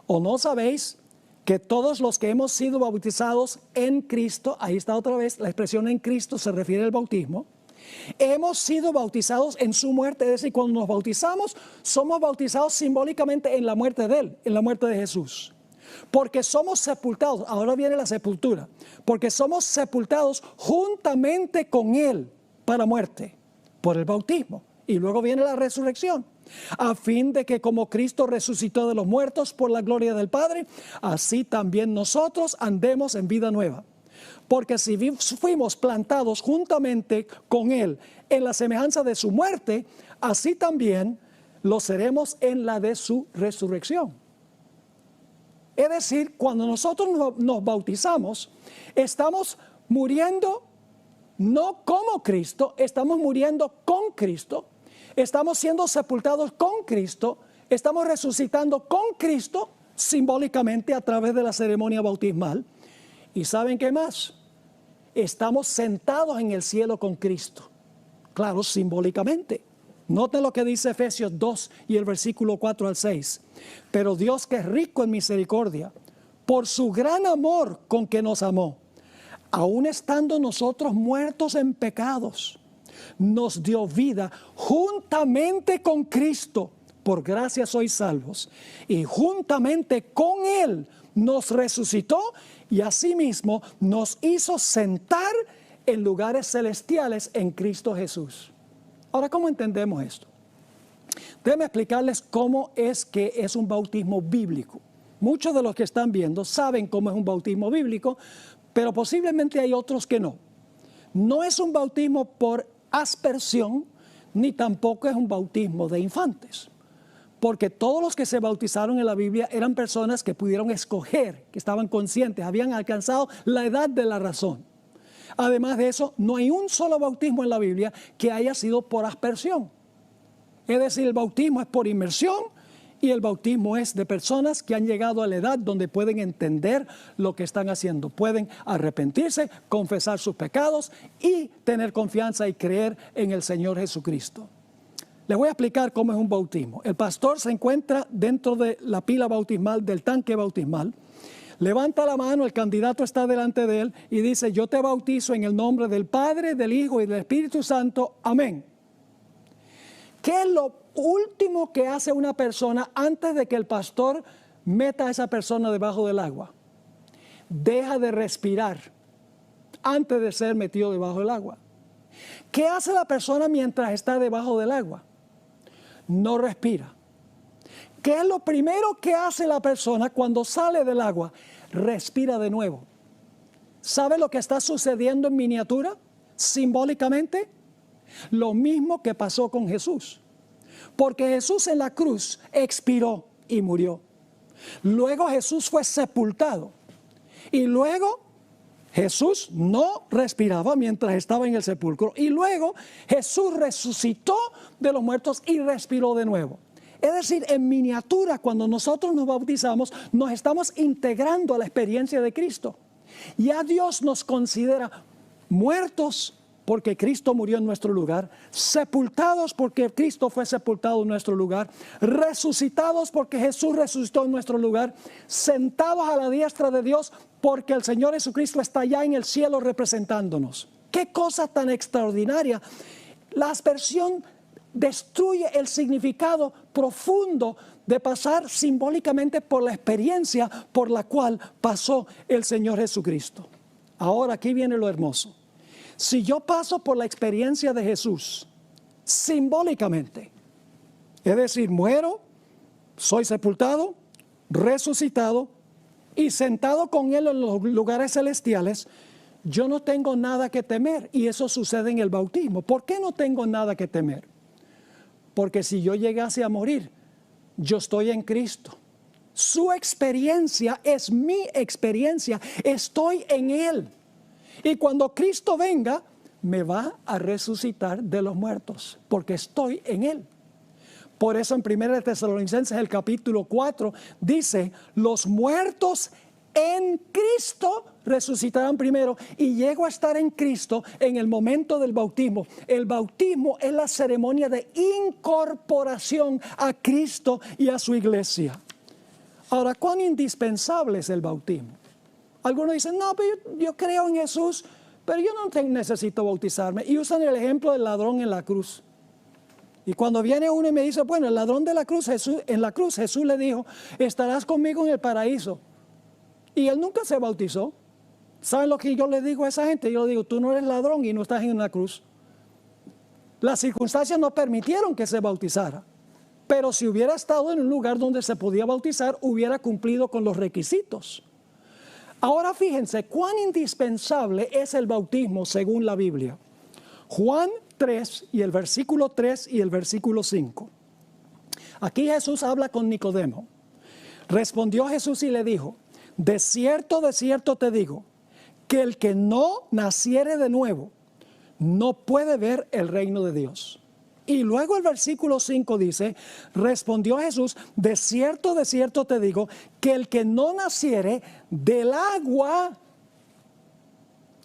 ¿O no sabéis que todos los que hemos sido bautizados en Cristo, ahí está otra vez la expresión en Cristo, se refiere al bautismo, hemos sido bautizados en su muerte? Es decir, cuando nos bautizamos, somos bautizados simbólicamente en la muerte de Él, en la muerte de Jesús. Porque somos sepultados, ahora viene la sepultura, porque somos sepultados juntamente con Él para muerte, por el bautismo. Y luego viene la resurrección, a fin de que como Cristo resucitó de los muertos por la gloria del Padre, así también nosotros andemos en vida nueva. Porque si fuimos plantados juntamente con Él en la semejanza de su muerte, así también lo seremos en la de su resurrección. Es decir, cuando nosotros nos bautizamos, estamos muriendo no como Cristo, estamos muriendo con Cristo, estamos siendo sepultados con Cristo, estamos resucitando con Cristo, simbólicamente a través de la ceremonia bautismal. ¿Y saben qué más? Estamos sentados en el cielo con Cristo. Claro, simbólicamente. Noten lo que dice Efesios 2 y el versículo 4 al 6. Pero Dios, que es rico en misericordia, por su gran amor con que nos amó, aun estando nosotros muertos en pecados, nos dio vida juntamente con Cristo. Por gracia sois salvos. Y juntamente con Él nos resucitó y asimismo nos hizo sentar en lugares celestiales en Cristo Jesús. Ahora, ¿cómo entendemos esto? Déjenme explicarles cómo es que es un bautismo bíblico. Muchos de los que están viendo saben cómo es un bautismo bíblico, pero posiblemente hay otros que no. No es un bautismo por aspersión, ni tampoco es un bautismo de infantes. Porque todos los que se bautizaron en la Biblia eran personas que pudieron escoger, que estaban conscientes, habían alcanzado la edad de la razón. Además de eso, no hay un solo bautismo en la Biblia que haya sido por aspersión. Es decir, el bautismo es por inmersión y el bautismo es de personas que han llegado a la edad donde pueden entender lo que están haciendo. Pueden arrepentirse, confesar sus pecados y tener confianza y creer en el Señor Jesucristo. Les voy a explicar cómo es un bautismo. El pastor se encuentra dentro de la pila bautismal, del tanque bautismal. Levanta la mano, el candidato está delante de él y dice: yo te bautizo en el nombre del Padre, del Hijo y del Espíritu Santo. Amén. ¿Qué es lo último que hace una persona antes de que el pastor meta a esa persona debajo del agua? Deja de respirar antes de ser metido debajo del agua. ¿Qué hace la persona mientras está debajo del agua? No respira. ¿Qué es lo primero que hace la persona cuando sale del agua? Respira de nuevo. ¿Sabe lo que está sucediendo en miniatura? Simbólicamente, lo mismo que pasó con Jesús. Porque Jesús en la cruz expiró y murió. Luego Jesús fue sepultado. Y luego Jesús no respiraba mientras estaba en el sepulcro. Y luego Jesús resucitó de los muertos y respiró de nuevo. Es decir, en miniatura, cuando nosotros nos bautizamos, nos estamos integrando a la experiencia de Cristo. Ya Dios nos considera muertos porque Cristo murió en nuestro lugar, sepultados porque Cristo fue sepultado en nuestro lugar, resucitados porque Jesús resucitó en nuestro lugar, sentados a la diestra de Dios porque el Señor Jesucristo está allá en el cielo representándonos. ¡Qué cosa tan extraordinaria! La aspersión destruye el significado profundo de pasar simbólicamente por la experiencia por la cual pasó el Señor Jesucristo. Ahora aquí viene lo hermoso. Si yo paso por la experiencia de Jesús simbólicamente, es decir, muero, soy sepultado, resucitado y sentado con Él en los lugares celestiales, yo no tengo nada que temer. Y eso sucede en el bautismo. ¿Por qué no tengo nada que temer? Porque si yo llegase a morir, yo estoy en Cristo. Su experiencia es mi experiencia. Estoy en Él. Y cuando Cristo venga, me va a resucitar de los muertos, porque estoy en Él. Por eso en 1 Tesalonicenses, el capítulo 4, dice: los muertos en Cristo resucitarán primero. Y llego a estar en Cristo en el momento del bautismo. El bautismo es la ceremonia de incorporación a Cristo y a su iglesia. Ahora, ¿cuán indispensable es el bautismo? Algunos dicen: no, pero yo creo en Jesús, pero yo no necesito bautizarme. Y usan el ejemplo del ladrón en la cruz. Y cuando viene uno y me dice: bueno, el ladrón de la cruz, en la cruz Jesús le dijo: estarás conmigo en el paraíso. Y él nunca se bautizó. ¿Saben lo que yo le digo a esa gente? Yo le digo: tú no eres ladrón y no estás en una cruz. Las circunstancias no permitieron que se bautizara. Pero si hubiera estado en un lugar donde se podía bautizar, hubiera cumplido con los requisitos. Ahora fíjense cuán indispensable es el bautismo según la Biblia. Juan 3 y el versículo 3 y el versículo 5. Aquí Jesús habla con Nicodemo. Respondió Jesús y le dijo: de cierto te digo, que el que no naciere de nuevo, no puede ver el reino de Dios. Y luego el versículo 5 dice: respondió Jesús, de cierto te digo, que el que no naciere del agua,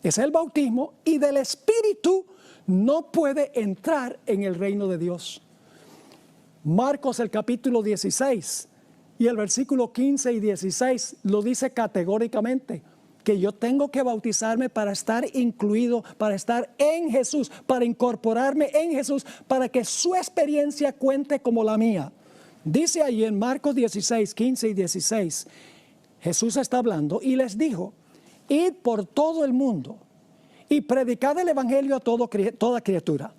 es el bautismo, y del Espíritu, no puede entrar en el reino de Dios. Marcos el capítulo 16 y el versículo 15 y 16 lo dice categóricamente, que yo tengo que bautizarme para estar incluido, para estar en Jesús, para incorporarme en Jesús, para que su experiencia cuente como la mía. Dice allí en Marcos 16, 15 y 16, Jesús está hablando y les dijo: id por todo el mundo y predicad el evangelio a toda criatura.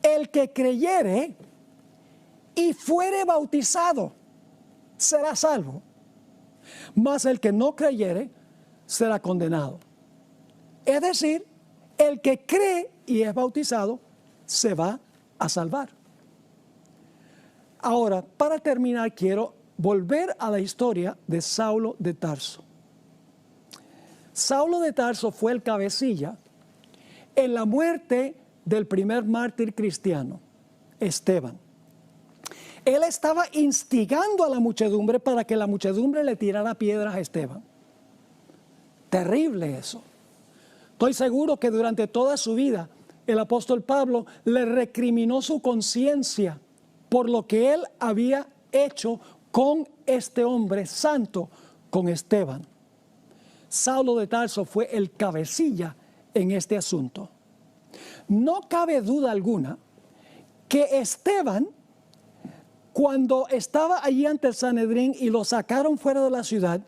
El que creyere y fuere bautizado será salvo, mas el que no creyere será condenado. Es decir, el que cree y es bautizado se va a salvar. Ahora, para terminar, quiero volver a la historia de Saulo de Tarso. Saulo de Tarso fue el cabecilla en la muerte del primer mártir cristiano, Esteban. Él estaba instigando a la muchedumbre para que la muchedumbre le tirara piedras a Esteban. Terrible eso. Estoy seguro que durante toda su vida el apóstol Pablo le recriminó su conciencia por lo que él había hecho con este hombre santo, con Esteban. Saulo de Tarso fue el cabecilla en este asunto. No cabe duda alguna que Esteban, cuando estaba allí ante el Sanedrín y lo sacaron fuera de la ciudad,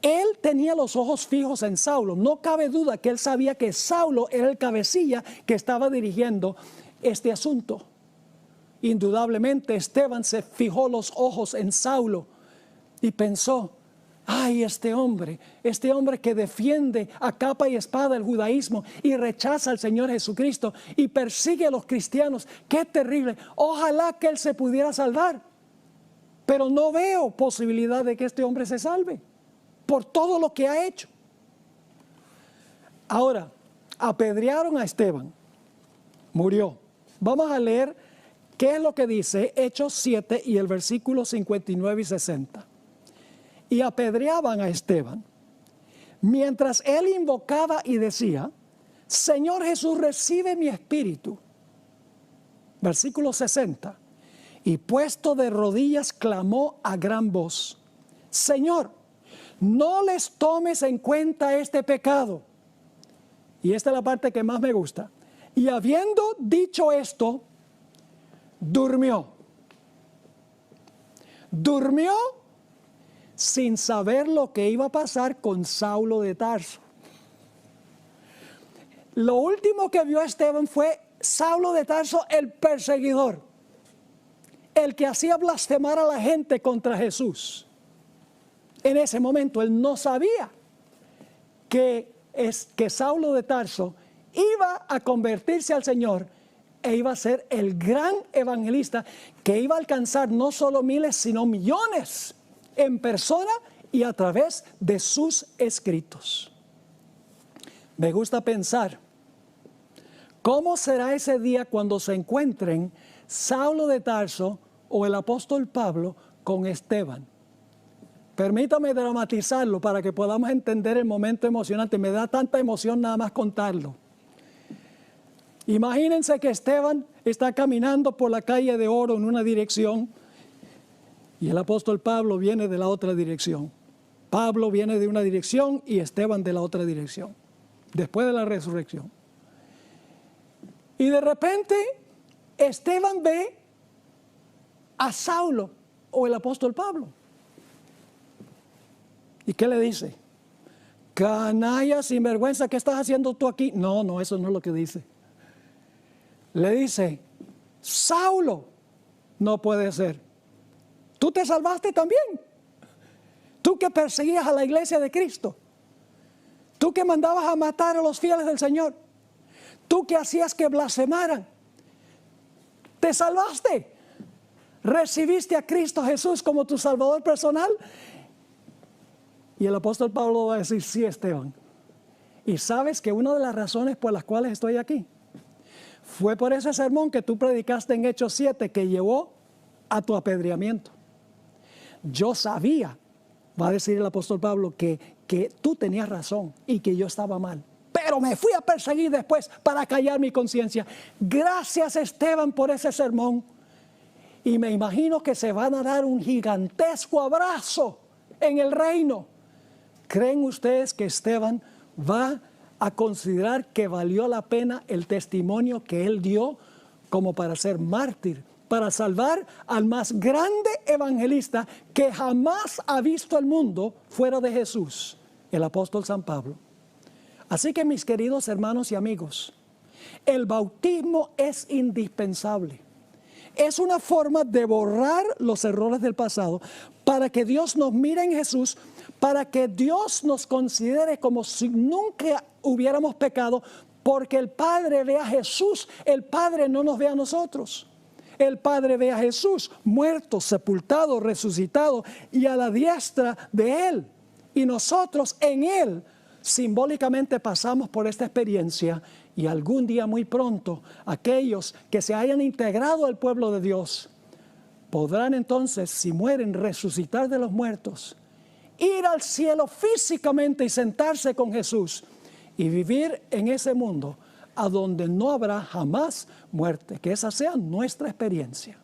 él tenía los ojos fijos en Saulo. No cabe duda que él sabía que Saulo era el cabecilla que estaba dirigiendo este asunto. Indudablemente Esteban se fijó los ojos en Saulo y pensó: ay, este hombre que defiende a capa y espada el judaísmo y rechaza al Señor Jesucristo y persigue a los cristianos, qué terrible. Ojalá que él se pudiera salvar, pero no veo posibilidad de que este hombre se salve por todo lo que ha hecho. Ahora, apedrearon a Esteban, murió. Vamos a leer qué es lo que dice Hechos 7 y el versículo 59 y 60. Y apedreaban a Esteban, mientras él invocaba y decía: Señor Jesús, recibe mi espíritu. Versículo 60. Y puesto de rodillas clamó a gran voz: Señor, no les tomes en cuenta este pecado. Y esta es la parte que más me gusta. Y habiendo dicho esto, durmió. Durmió sin saber lo que iba a pasar con Saulo de Tarso. Lo último que vio Esteban fue Saulo de Tarso, el perseguidor, el que hacía blasfemar a la gente contra Jesús. En ese momento él no sabía que Saulo de Tarso iba a convertirse al Señor e iba a ser el gran evangelista que iba a alcanzar no solo miles, sino millones en persona y a través de sus escritos. Me gusta pensar, ¿cómo será ese día cuando se encuentren Saulo de Tarso o el apóstol Pablo con Esteban? Permítame dramatizarlo para que podamos entender el momento emocionante. Me da tanta emoción nada más contarlo. Imagínense que Esteban está caminando por la calle de Oro en una dirección y el apóstol Pablo viene de la otra dirección. Pablo viene de una dirección y Esteban de la otra dirección, después de la resurrección. Y de repente Esteban ve a Saulo o el apóstol Pablo. ¿Y qué le dice? Canalla, sinvergüenza, ¿qué estás haciendo tú aquí? No, eso no es lo que dice. Le dice: Saulo, no puede ser. Tú te salvaste también. Tú que perseguías a la iglesia de Cristo. tú que mandabas a matar a los fieles del Señor, tú que hacías que blasfemaran, te salvaste, recibiste a Cristo Jesús como tu Salvador personal. Y el apóstol Pablo va a decir, sí, Esteban. Y sabes que una de las razones por las cuales estoy aquí fue por ese sermón que tú predicaste en Hechos 7 que llevó a tu apedreamiento. Yo sabía, va a decir el apóstol Pablo, que tú tenías razón y que yo estaba mal. Pero me fui a perseguir después para callar mi conciencia. Gracias, Esteban, por ese sermón. Y me imagino que se van a dar un gigantesco abrazo en el reino. ¿Creen ustedes que Esteban va a considerar que valió la pena el testimonio que él dio como para ser mártir, para salvar al más grande evangelista que jamás ha visto el mundo fuera de Jesús, el apóstol San Pablo? Así que, mis queridos hermanos y amigos, el bautismo es indispensable. Es una forma de borrar los errores del pasado para que Dios nos mire en Jesús, para que Dios nos considere como si nunca hubiéramos pecado, porque el Padre ve a Jesús, el Padre no nos ve a nosotros. El Padre ve a Jesús muerto, sepultado, resucitado y a la diestra de Él. Y nosotros en Él simbólicamente pasamos por esta experiencia. Y algún día muy pronto, aquellos que se hayan integrado al pueblo de Dios podrán entonces, si mueren, resucitar de los muertos, ir al cielo físicamente y sentarse con Jesús y vivir en ese mundo a donde no habrá jamás muerte. Que esa sea nuestra experiencia.